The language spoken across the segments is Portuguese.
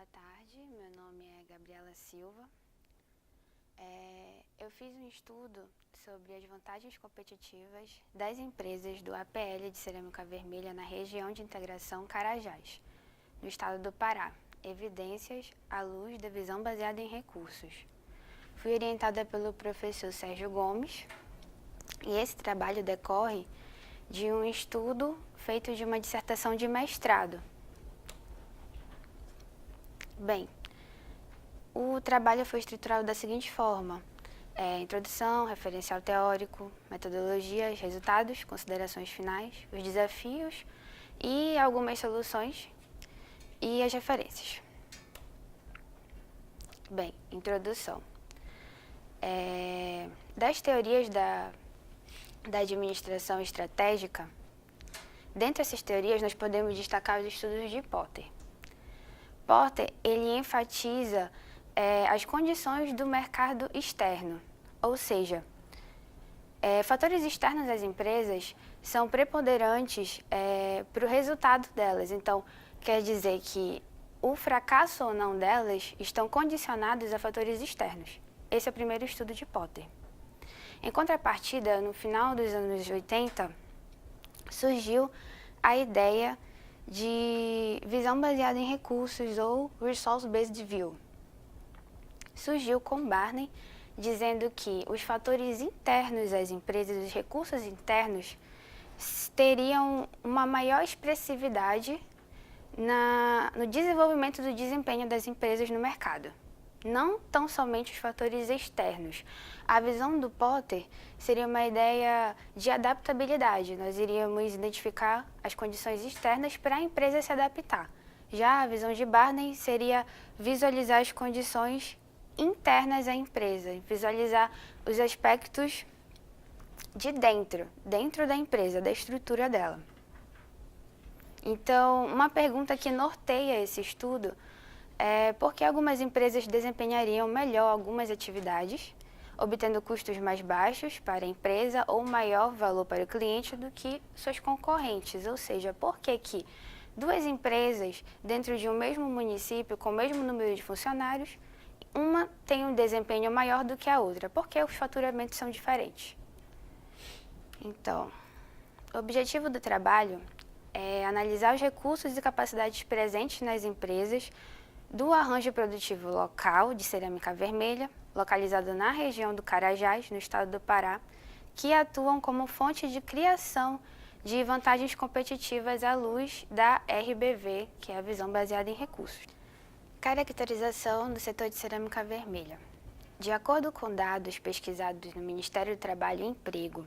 Boa tarde, meu nome é Gabriela Silva. Eu fiz um estudo sobre as vantagens competitivas das empresas do APL de cerâmica vermelha na região de integração Carajás, no estado do Pará. Evidências à luz da visão baseada em recursos. Fui orientada pelo professor Sérgio Gomes e esse trabalho decorre de um estudo feito de uma dissertação de mestrado. Bem, o trabalho foi estruturado da seguinte forma: introdução, referencial teórico, metodologias, resultados, considerações finais, os desafios e algumas soluções e as referências. Bem, introdução. Das teorias da administração estratégica, dentre essas teorias nós podemos destacar os estudos de Porter. Porter, ele enfatiza as condições do mercado externo, ou seja, fatores externos às empresas são preponderantes para o resultado delas. Então, quer dizer que o fracasso ou não delas estão condicionados a fatores externos. Esse é o primeiro estudo de Porter. Em contrapartida, no final dos anos 80, surgiu a ideia de visão baseada em recursos ou Resource-Based View. Surgiu com Barney, dizendo que os fatores internos às empresas, os recursos internos, teriam uma maior expressividade no desenvolvimento do desempenho das empresas no mercado. Não tão somente os fatores externos. A visão do Porter seria uma ideia de adaptabilidade. Nós iríamos identificar as condições externas para a empresa se adaptar. Já a visão de Barney seria visualizar as condições internas à empresa, visualizar os aspectos de dentro da empresa, da estrutura dela. Então, uma pergunta que norteia esse estudo é por que algumas empresas desempenhariam melhor algumas atividades, obtendo custos mais baixos para a empresa ou maior valor para o cliente do que suas concorrentes. Ou seja, por que duas empresas dentro de um mesmo município, com o mesmo número de funcionários, uma tem um desempenho maior do que a outra? Porque os faturamentos são diferentes. Então, o objetivo do trabalho é analisar os recursos e capacidades presentes nas empresas do arranjo produtivo local de cerâmica vermelha, localizado na região do Carajás, no estado do Pará, que atuam como fonte de criação de vantagens competitivas à luz da RBV, que é a visão baseada em recursos. Caracterização do setor de cerâmica vermelha. De acordo com dados pesquisados no Ministério do Trabalho e Emprego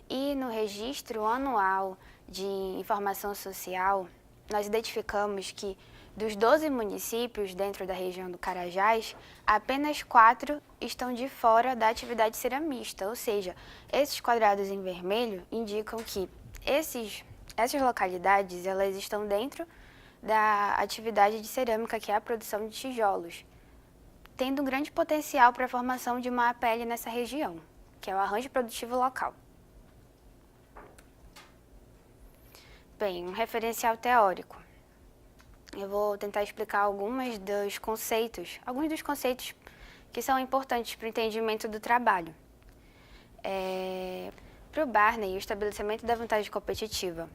e no Registro Anual de Informação Social, nós identificamos que dos 12 municípios dentro da região do Carajás, apenas 4 estão de fora da atividade ceramista, ou seja, esses quadrados em vermelho indicam que essas localidades elas estão dentro da atividade de cerâmica, que é a produção de tijolos, tendo um grande potencial para a formação de uma APL nessa região, que é o arranjo produtivo local. Bem, um referencial teórico. Eu vou tentar explicar alguns dos conceitos que são importantes para o entendimento do trabalho. Para o Barney, o estabelecimento da vantagem competitiva,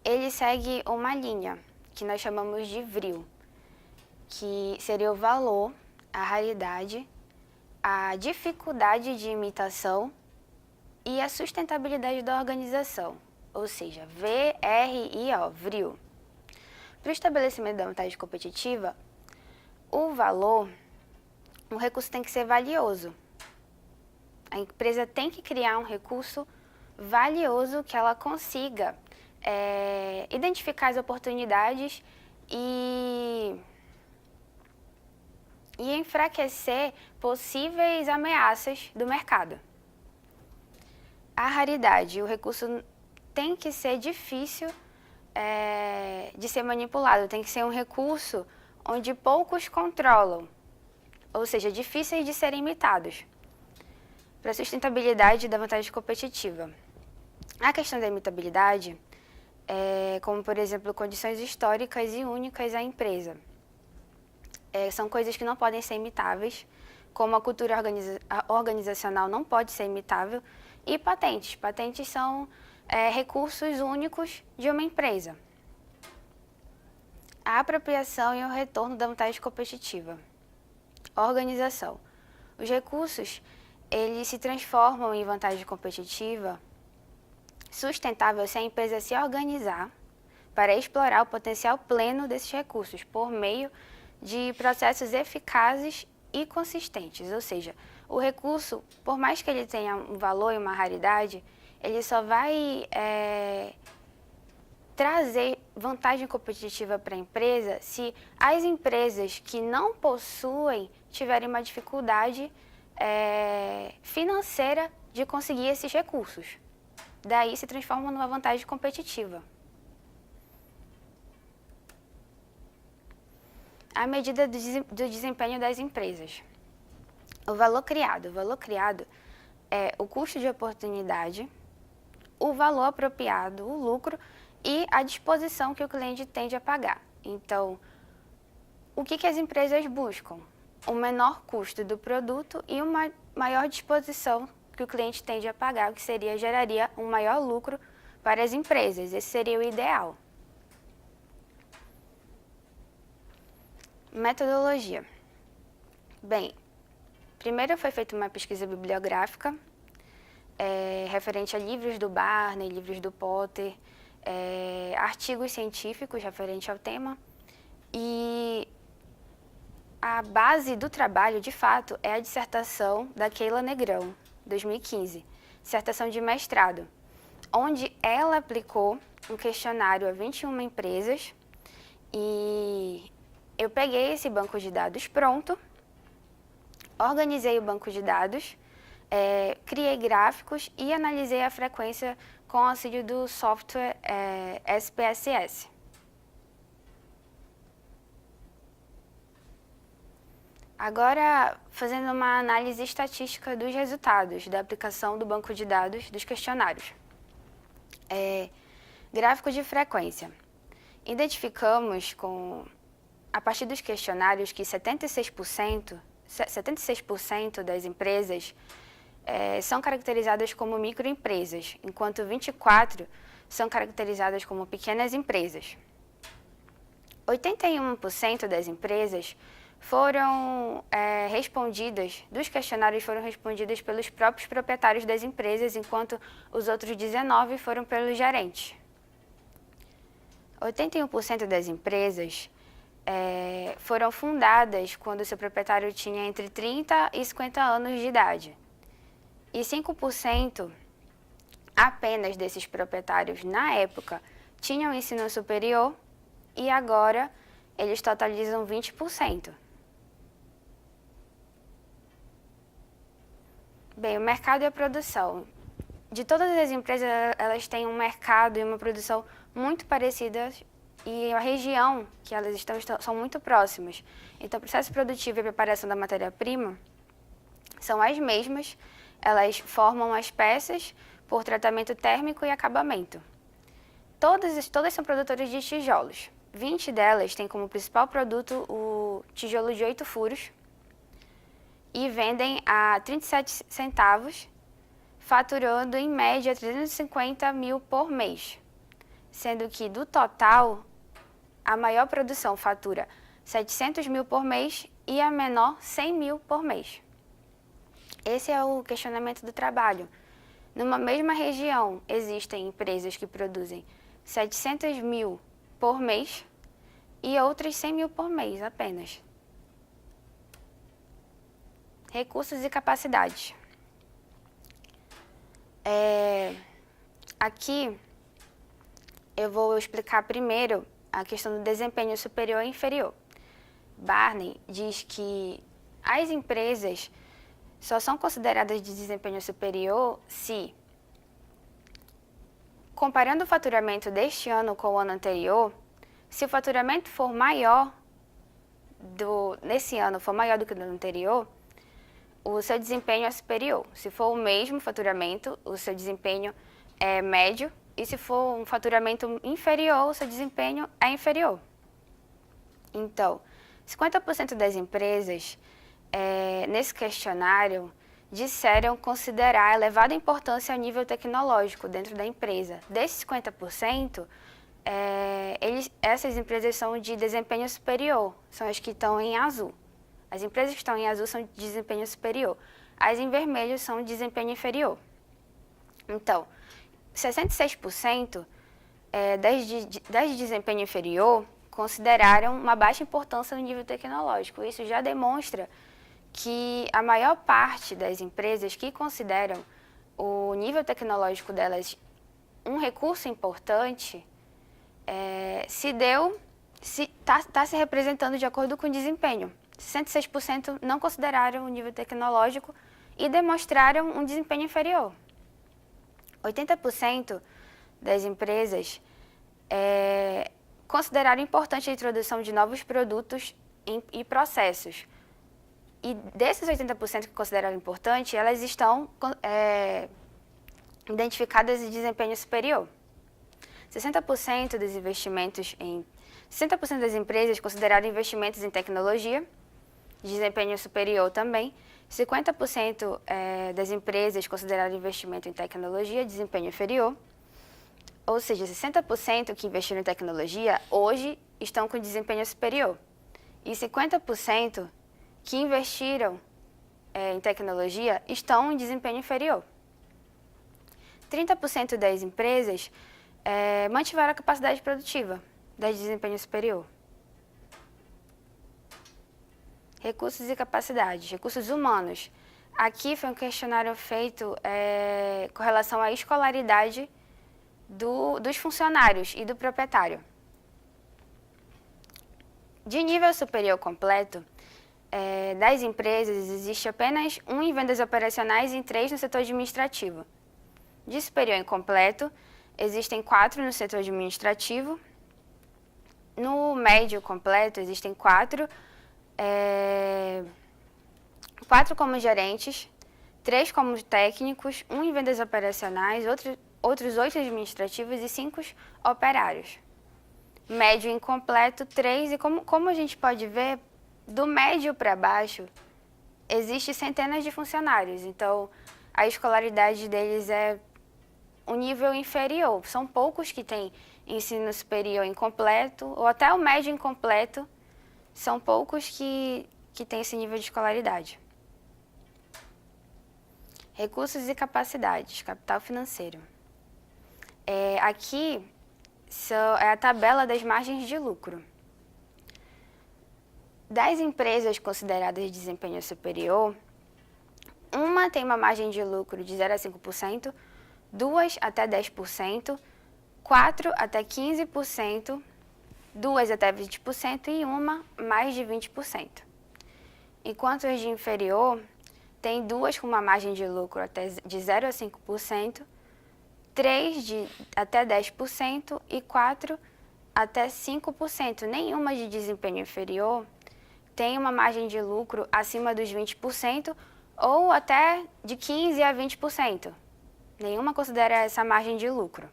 ele segue uma linha que nós chamamos de VRIL, que seria o valor, a raridade, a dificuldade de imitação e a sustentabilidade da organização, ou seja, VRIO, VRIL. Para o estabelecimento da vantagem competitiva, o recurso tem que ser valioso. A empresa tem que criar um recurso valioso que ela consiga identificar as oportunidades e enfraquecer possíveis ameaças do mercado. A raridade, o recurso tem que ser difícil de ser manipulado, tem que ser um recurso onde poucos controlam, ou seja, difíceis de serem imitados, para a sustentabilidade da vantagem competitiva. A questão da imitabilidade como, por exemplo, condições históricas e únicas à empresa. são coisas que não podem ser imitáveis, como a cultura organizacional não pode ser imitável, e patentes. Patentes são recursos únicos de uma empresa. A apropriação e o retorno da vantagem competitiva. Organização. Os recursos, eles se transformam em vantagem competitiva sustentável se a empresa se organizar para explorar o potencial pleno desses recursos por meio de processos eficazes e consistentes. Ou seja, o recurso, por mais que ele tenha um valor e uma raridade, ele só vai trazer vantagem competitiva para a empresa se as empresas que não possuem tiverem uma dificuldade financeira de conseguir esses recursos. Daí se transforma numa vantagem competitiva. A medida do desempenho das empresas. O valor criado. O valor criado é o custo de oportunidade, o valor apropriado, o lucro e a disposição que o cliente tende a pagar. Então, o que as empresas buscam? O menor custo do produto e uma maior disposição que o cliente tende a pagar, o que geraria um maior lucro para as empresas. Esse seria o ideal. Metodologia. Bem, primeiro foi feita uma pesquisa bibliográfica referente a livros do Barney, livros do Potter, artigos científicos referente ao tema. E a base do trabalho, de fato, é a dissertação da Keila Negrão, 2015, dissertação de mestrado, onde ela aplicou um questionário a 21 empresas e eu peguei esse banco de dados pronto, organizei o banco de dados, criei gráficos e analisei a frequência com o auxílio do software SPSS. Agora, fazendo uma análise estatística dos resultados da aplicação do banco de dados dos questionários. Gráfico de frequência. Identificamos, a partir dos questionários, que 76% das empresas são caracterizadas como microempresas, enquanto 24% são caracterizadas como pequenas empresas. 81% das empresas dos questionários foram respondidas pelos próprios proprietários das empresas, enquanto os outros 19% foram pelos gerentes. 81% das empresas foram fundadas quando o seu proprietário tinha entre 30 e 50 anos de idade. E 5% apenas desses proprietários, na época, tinham ensino superior e agora eles totalizam 20%. Bem, o mercado e a produção. De todas as empresas, elas têm um mercado e uma produção muito parecidas e a região que elas estão são muito próximas. Então, o processo produtivo e a preparação da matéria-prima são as mesmas. Elas formam as peças por tratamento térmico e acabamento. Todas são produtoras de tijolos. 20 delas têm como principal produto o tijolo de 8 furos e vendem a 37 centavos, faturando em média 350 mil por mês. Sendo que do total, a maior produção fatura 700 mil por mês e a menor 100 mil por mês. Esse é o questionamento do trabalho. Numa mesma região, existem empresas que produzem 700 mil por mês e outras 100 mil por mês apenas. Recursos e capacidades. Aqui eu vou explicar primeiro a questão do desempenho superior e inferior. Barney diz que as empresas só são consideradas de desempenho superior se, comparando o faturamento deste ano com o ano anterior, se o faturamento for maior nesse ano for maior do que o ano anterior, o seu desempenho é superior. Se for o mesmo faturamento, o seu desempenho é médio, e se for um faturamento inferior, o seu desempenho é inferior. Então, 50% das empresas, nesse questionário, disseram considerar elevada importância ao nível tecnológico dentro da empresa. Desses 50%, essas empresas são de desempenho superior, são as que estão em azul. As empresas que estão em azul são de desempenho superior. As em vermelho são de desempenho inferior. Então, 66% das de desempenho inferior consideraram uma baixa importância no nível tecnológico. Isso já demonstra que a maior parte das empresas que consideram o nível tecnológico delas um recurso importante, está se representando de acordo com o desempenho. 66% não consideraram o nível tecnológico e demonstraram um desempenho inferior. 80% das empresas consideraram importante a introdução de novos produtos e processos. E desses 80% que consideraram importante, elas estão identificadas em desempenho superior. 60% dos investimentos 60% das empresas consideraram investimentos em tecnologia, desempenho superior também. 50% das empresas consideraram investimento em tecnologia, desempenho inferior. Ou seja, 60% que investiram em tecnologia hoje estão com desempenho superior. E 50% que investiram em tecnologia estão em desempenho inferior. 30% das empresas mantiveram a capacidade produtiva das de desempenho superior. Recursos e capacidades, recursos humanos. Aqui foi um questionário feito com relação à escolaridade dos funcionários e do proprietário. De nível superior completo, das empresas, existe apenas 1 em vendas operacionais e 3 no setor administrativo. De superior incompleto, existem 4 no setor administrativo. No médio completo, existem 4 como gerentes, 3 como técnicos, 1 em vendas operacionais, outros 8 administrativos e 5 operários. Médio incompleto, 3, e como a gente pode ver, do médio para baixo, existe centenas de funcionários, então a escolaridade deles é um nível inferior. São poucos que têm ensino superior incompleto, ou até o médio incompleto, são poucos que têm esse nível de escolaridade. Recursos e capacidades, capital financeiro. Aqui é a tabela das margens de lucro. Das empresas consideradas de desempenho superior, uma tem uma margem de lucro de 0 a 5%, 2 até 10%, 4 até 15%, 2 até 20% e uma mais de 20%. Enquanto as de inferior, tem 2 com uma margem de lucro de 0 a 5%, 3 até 10% e 4 até 5%. Nenhuma de desempenho inferior tem uma margem de lucro acima dos 20% ou até de 15% a 20%. Nenhuma considera essa margem de lucro.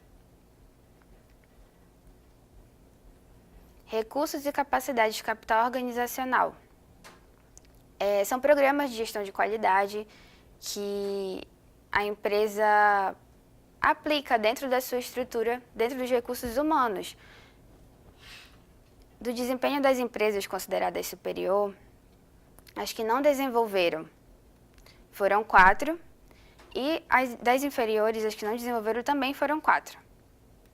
Recursos e capacidade de capital organizacional. São programas de gestão de qualidade que a empresa aplica dentro da sua estrutura, dentro dos recursos humanos. Do desempenho das empresas consideradas superior, as que não desenvolveram foram 4, e das inferiores, as que não desenvolveram também foram 4.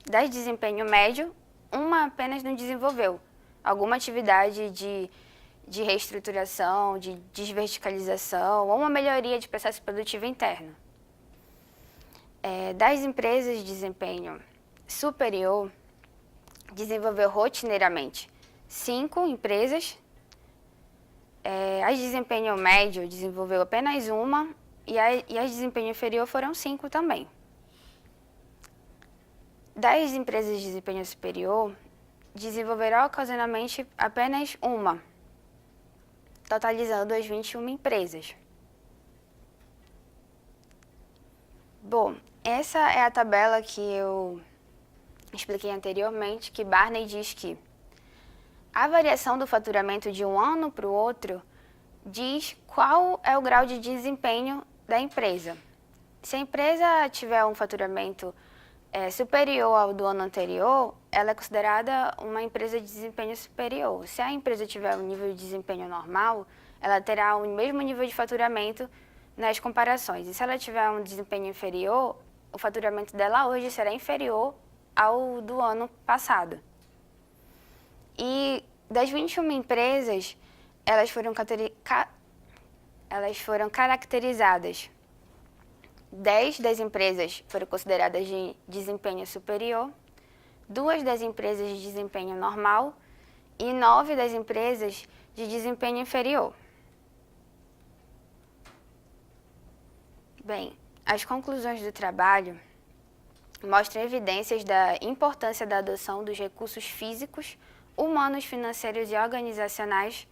Das de desempenho médio, uma apenas não desenvolveu alguma atividade de reestruturação, de desverticalização ou uma melhoria de processo produtivo interno. Das empresas de desempenho superior, desenvolveu rotineiramente 5 empresas. As de desempenho médio desenvolveu apenas uma e as de desempenho inferior foram 5 também. Das empresas de desempenho superior, desenvolveram ocasionalmente apenas uma, totalizando as 21 empresas. Bom, essa é a tabela que eu expliquei anteriormente, que Barney diz que A variação do faturamento de um ano para o outro diz qual é o grau de desempenho da empresa. Se a empresa tiver um faturamento superior ao do ano anterior, ela é considerada uma empresa de desempenho superior. Se a empresa tiver um nível de desempenho normal, ela terá o mesmo nível de faturamento nas comparações. E se ela tiver um desempenho inferior, o faturamento dela hoje será inferior ao do ano passado. E das 21 empresas, elas foram caracterizadas. 10 das empresas foram consideradas de desempenho superior, 2 das empresas de desempenho normal e 9 das empresas de desempenho inferior. Bem, as conclusões do trabalho mostram evidências da importância da adoção dos recursos físicos, humanos, financeiros e organizacionais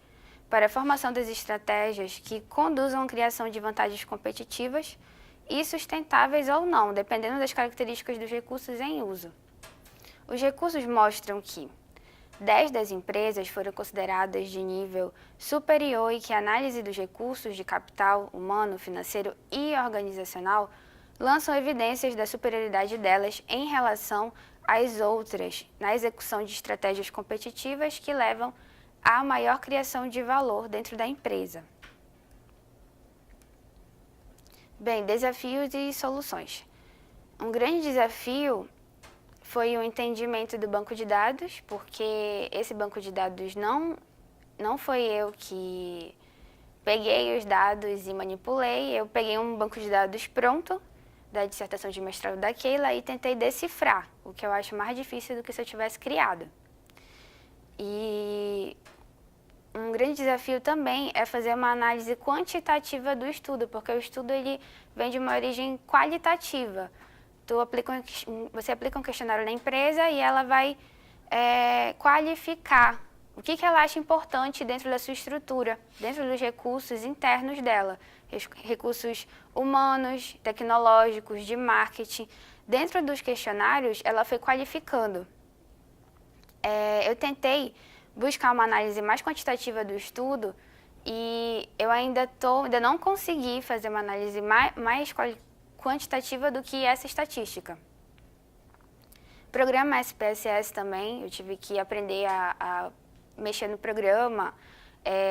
para a formação das estratégias que conduzam à criação de vantagens competitivas e sustentáveis ou não, dependendo das características dos recursos em uso. Os recursos mostram que 10 das empresas foram consideradas de nível superior e que a análise dos recursos de capital humano, financeiro e organizacional lançam evidências da superioridade delas em relação às outras na execução de estratégias competitivas que levam à maior criação de valor dentro da empresa. Bem, desafios e soluções. Um grande desafio foi o entendimento do banco de dados, porque esse banco de dados não foi eu que peguei os dados e manipulei, eu peguei um banco de dados pronto da dissertação de mestrado da Keila e tentei decifrar, o que eu acho mais difícil do que se eu tivesse criado. E um grande desafio também é fazer uma análise quantitativa do estudo, porque o estudo ele vem de uma origem qualitativa. Você aplica um questionário na empresa e ela vai qualificar o que ela acha importante dentro da sua estrutura, dentro dos recursos internos dela, recursos humanos, tecnológicos, de marketing. Dentro dos questionários, ela foi qualificando. Eu tentei buscar uma análise mais quantitativa do estudo e eu ainda não consegui fazer uma análise mais quantitativa do que essa estatística. Programa SPSS também, eu tive que aprender a mexer no programa,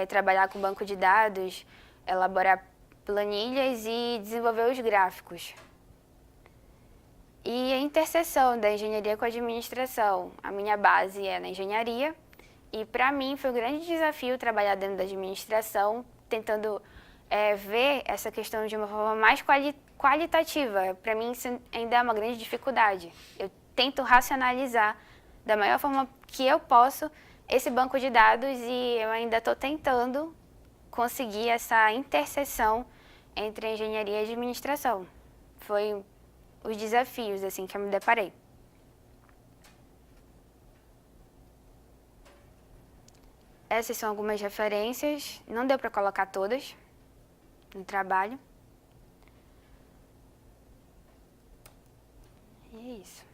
trabalhar com banco de dados, elaborar planilhas e desenvolver os gráficos. E a interseção da engenharia com a administração. A minha base é na engenharia e para mim foi um grande desafio trabalhar dentro da administração, tentando ver essa questão de uma forma mais qualitativa. Para mim isso ainda é uma grande dificuldade. Eu tento racionalizar da maior forma que eu posso esse banco de dados e eu ainda estou tentando conseguir essa interseção entre a engenharia e a administração. Foi os desafios assim que eu me deparei. Essas são algumas referências, não deu para colocar todas no trabalho. E é isso.